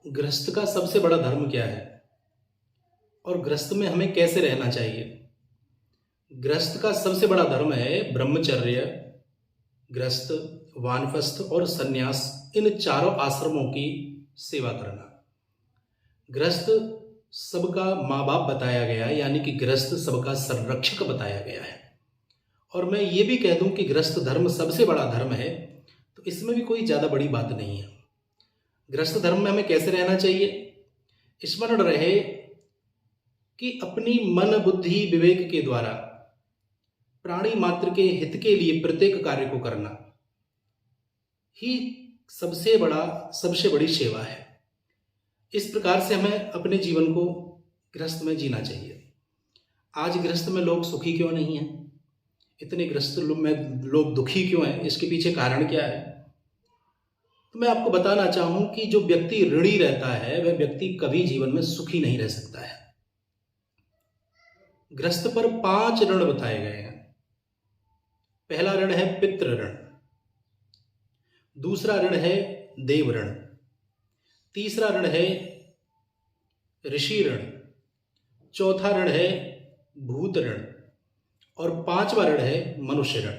गृहस्थ का सबसे बड़ा धर्म क्या है और गृहस्थ में हमें कैसे रहना चाहिए। गृहस्थ का सबसे बड़ा धर्म है ब्रह्मचर्य, गृहस्थ, वानप्रस्थ और सन्यास। इन चारों आश्रमों की सेवा करना। गृहस्थ सबका माँ बाप बताया गया है, यानी कि गृहस्थ सबका संरक्षक बताया गया है। और मैं ये भी कह दूं कि गृहस्थ धर्म सबसे बड़ा धर्म है, तो इसमें भी कोई ज़्यादा बड़ी बात नहीं है। गृहस्थ धर्म में हमें कैसे रहना चाहिए, स्मरण रहे कि अपनी मन बुद्धि विवेक के द्वारा प्राणी मात्र के हित के लिए प्रत्येक कार्य को करना ही सबसे बड़ी सेवा है। इस प्रकार से हमें अपने जीवन को गृहस्थ में जीना चाहिए। आज गृहस्थ में लोग सुखी क्यों नहीं हैं, इतने गृहस्थ में लोग दुखी क्यों हैं, इसके पीछे कारण क्या है। तो मैं आपको बताना चाहूं कि जो व्यक्ति ऋणी रहता है वह व्यक्ति कभी जीवन में सुखी नहीं रह सकता है। गृहस्थ पर 5 ऋण बताए गए हैं। पहला ऋण है पितृ ऋण, दूसरा ऋण है देव ऋण, तीसरा ऋण है ऋषि ऋण, चौथा ऋण है भूत ऋण और 5वां ऋण है मनुष्य ऋण।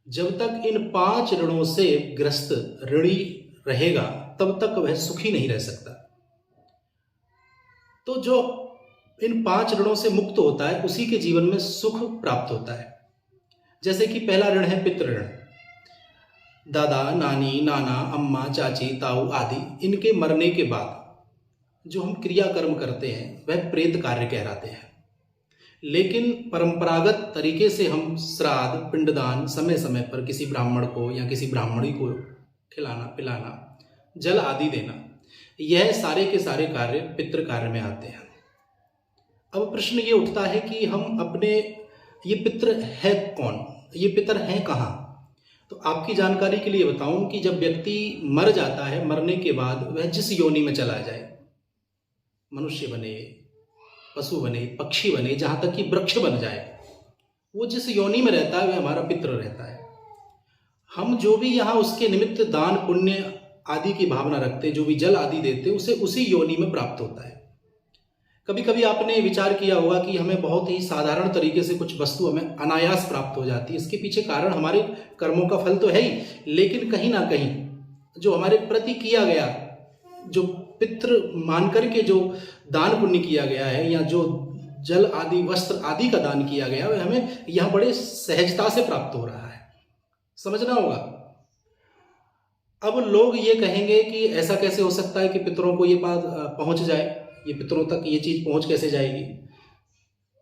जब तक इन 5 ऋणों से ग्रस्त ऋणी रहेगा तब तक वह सुखी नहीं रह सकता। तो जो इन 5 ऋणों से मुक्त होता है उसी के जीवन में सुख प्राप्त होता है। जैसे कि पहला ऋण है पितृ ऋण। दादा, नानी, नाना, अम्मा, चाची, ताऊ आदि इनके मरने के बाद जो हम क्रियाकर्म करते हैं वह प्रेत कार्य कहलाते हैं। लेकिन परंपरागत तरीके से हम श्राद्ध, पिंडदान समय समय पर किसी ब्राह्मण को या किसी ब्राह्मणी को खिलाना पिलाना, जल आदि देना, यह सारे के सारे कार्य पितृ कार्य में आते हैं। अब प्रश्न ये उठता है कि हम अपने ये पितृ है कौन, ये पितर हैं कहाँ। तो आपकी जानकारी के लिए बताऊं कि जब व्यक्ति मर जाता है, मरने के बाद वह जिस योनि में चला जाए, मनुष्य बने, पशु बने, पक्षी बने, जहां तक कि वृक्ष बन जाए, वो जिस योनि में रहता है वह हमारा पितृ रहता है। हम जो भी यहाँ उसके निमित्त दान पुण्य आदि की भावना रखते, जो भी जल आदि देते, उसे उसी योनि में प्राप्त होता है। कभी कभी आपने विचार किया होगा कि हमें बहुत ही साधारण तरीके से कुछ वस्तु हमें अनायास प्राप्त हो जाती है। इसके पीछे कारण हमारे कर्मों का फल तो है ही, लेकिन कहीं ना कहीं जो हमारे प्रति किया गया, जो पितृ मानकर के जो दान पुण्य किया गया है या जो जल आदि वस्त्र आदि का दान किया गया, वह हमें यहाँ बड़े सहजता से प्राप्त हो रहा है। समझना होगा। अब लोग ये कहेंगे कि ऐसा कैसे हो सकता है कि पितरों को ये बात पहुंच जाए, ये पितरों तक ये चीज पहुंच कैसे जाएगी।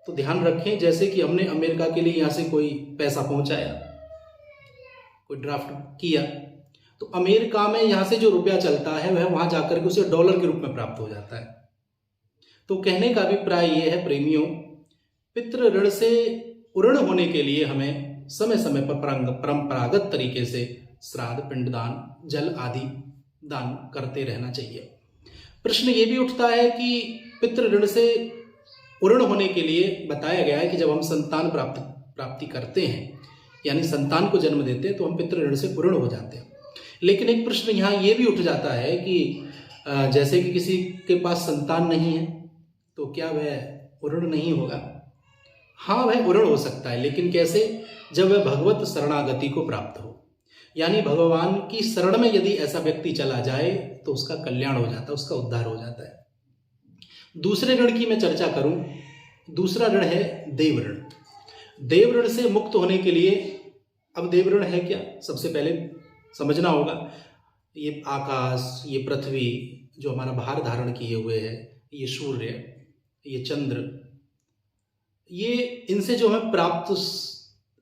तो ध्यान रखें, जैसे कि हमने अमेरिका के लिए यहाँ से कोई पैसा पहुंचाया, कोई ड्राफ्ट किया, तो अमेरिका में यहाँ से जो रुपया चलता है वह वहां जाकर के उसे डॉलर के रूप में प्राप्त हो जाता है। तो कहने का अभिप्राय यह है प्रेमियों, पितृ ऋण से उऋण होने के लिए हमें समय समय पर परंपरागत तरीके से श्राद्ध, पिंडदान, जल आदि दान करते रहना चाहिए। प्रश्न ये भी उठता है कि पितृ ऋण से उऋण होने के लिए बताया गया है कि जब हम संतान प्राप्ति करते हैं, यानी संतान को जन्म देते हैं, तो हम पितृ ऋण से उऋण हो जाते हैं। लेकिन एक प्रश्न यहाँ ये भी उठ जाता है कि जैसे कि किसी के पास संतान नहीं है तो क्या वह उऋण नहीं होगा। हाँ, वह उऋण हो सकता है, लेकिन कैसे, जब वह भगवत शरणागति को प्राप्त हो, यानी भगवान की शरण में यदि ऐसा व्यक्ति चला जाए तो उसका कल्याण हो जाता है, उसका उद्धार हो जाता है। दूसरे ऋण की मैं चर्चा करूं, दूसरा ऋण है देव ऋण। देव ऋण से मुक्त होने के लिए, अब देव ऋण है क्या, सबसे पहले समझना होगा। ये आकाश, ये पृथ्वी जो हमारा भार धारण किए हुए है, ये सूर्य, ये चंद्र, ये इनसे जो हमें प्राप्त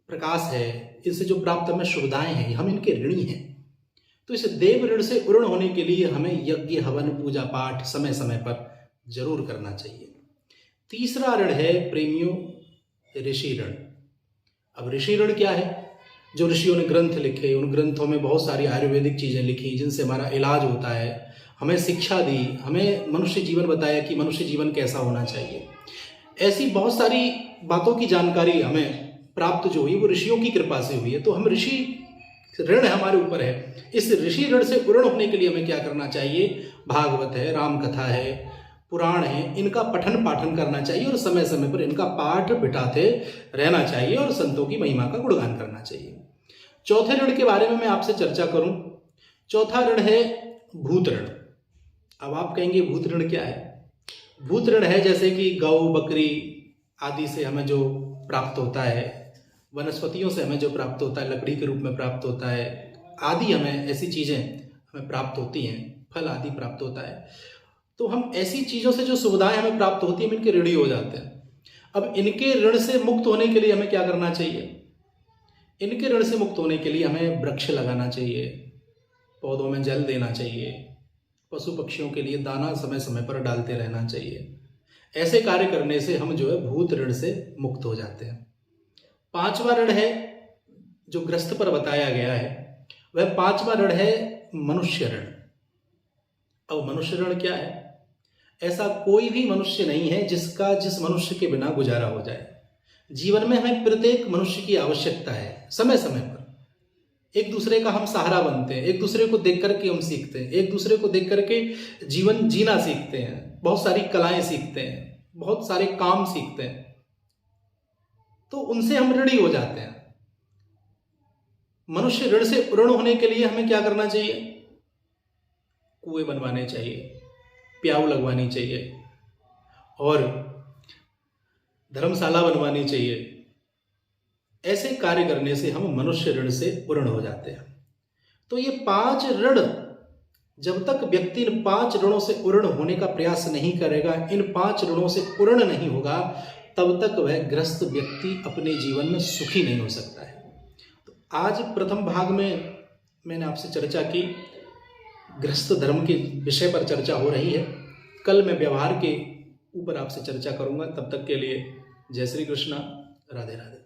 प्रकाश है, इनसे जो प्राप्त हमें सुविधाएं हैं, हम इनके ऋणी हैं। तो इस देव ऋण से उऋण होने के लिए हमें यज्ञ, हवन, पूजा पाठ समय समय पर जरूर करना चाहिए। तीसरा ऋण है प्रेमियों ऋषि ऋण। अब ऋषि ऋण क्या है, जो ऋषियों ने ग्रंथ लिखे, उन ग्रंथों में बहुत सारी आयुर्वेदिक चीजें लिखी जिनसे हमारा इलाज होता है, हमें शिक्षा दी, हमें मनुष्य जीवन बताया कि मनुष्य जीवन कैसा होना चाहिए। ऐसी बहुत सारी बातों की जानकारी हमें प्राप्त जो हुई वो ऋषियों की कृपा से हुई है। तो हम ऋषि ऋण हमारे ऊपर है। इस ऋषि ऋण से ऋण होने के लिए हमें क्या करना चाहिए? भागवत है, राम कथा है, पुराण है, इनका पठन पाठन करना चाहिए और समय समय पर इनका पाठ बिठाते रहना चाहिए और संतों की महिमा का गुणगान करना चाहिए। चौथे ऋण के बारे में मैं आपसे चर्चा करूं। चौथा ऋण है भूत ऋण। अब आप कहेंगे भूत ऋण क्या है? भूत ऋण है जैसे कि गौ बकरी आदि से हमें जो प्राप्त होता है, वनस्पतियों से हमें जो प्राप्त होता है, लकड़ी के रूप में प्राप्त होता है आदि, हमें ऐसी चीज़ें हमें प्राप्त होती हैं, फल आदि प्राप्त होता है। तो हम ऐसी चीज़ों से जो सुविधाएं हमें प्राप्त होती हैं, हम इनके ऋणी हो जाते हैं। अब इनके ऋण से मुक्त होने के लिए हमें क्या करना चाहिए? इनके ऋण से मुक्त होने के लिए हमें वृक्ष लगाना चाहिए, पौधों में जल देना चाहिए, पशु पक्षियों के लिए दाना समय समय पर डालते रहना चाहिए। ऐसे कार्य करने से हम जो है भूत ऋण से मुक्त हो जाते हैं। पांचवा ऋण है जो ग्रस्त पर बताया गया है, वह पांचवा ऋण है मनुष्य ऋण। अब मनुष्य ऋण क्या है? ऐसा कोई भी मनुष्य नहीं है जिस मनुष्य के बिना गुजारा हो जाए। जीवन में हमें प्रत्येक मनुष्य की आवश्यकता है। समय समय पर एक दूसरे का हम सहारा बनते हैं, एक दूसरे को देख करके हम सीखते हैं, एक दूसरे को देख करके जीवन जीना सीखते हैं, बहुत सारी कलाएं सीखते हैं, बहुत सारे काम सीखते हैं। तो उनसे हम ऋणी हो जाते हैं। मनुष्य ऋण से ऋण होने के लिए हमें क्या करना चाहिए? कुएं बनवाने चाहिए, प्याऊ लगवानी चाहिए और धर्मशाला बनवानी चाहिए। ऐसे कार्य करने से हम मनुष्य ऋण से ऋण हो जाते हैं। तो ये 5 ऋण, जब तक व्यक्ति इन 5 ऋणों से ऋण होने का प्रयास नहीं करेगा, इन 5 ऋणों से ऋण नहीं होगा, तब तक वह ग्रस्त व्यक्ति अपने जीवन में सुखी नहीं हो सकता है। तो आज प्रथम भाग में मैंने आपसे चर्चा की, गृहस्थ धर्म के विषय पर चर्चा हो रही है। कल मैं व्यवहार के ऊपर आपसे चर्चा करूंगा। तब तक के लिए जय श्री कृष्णा, राधे राधे।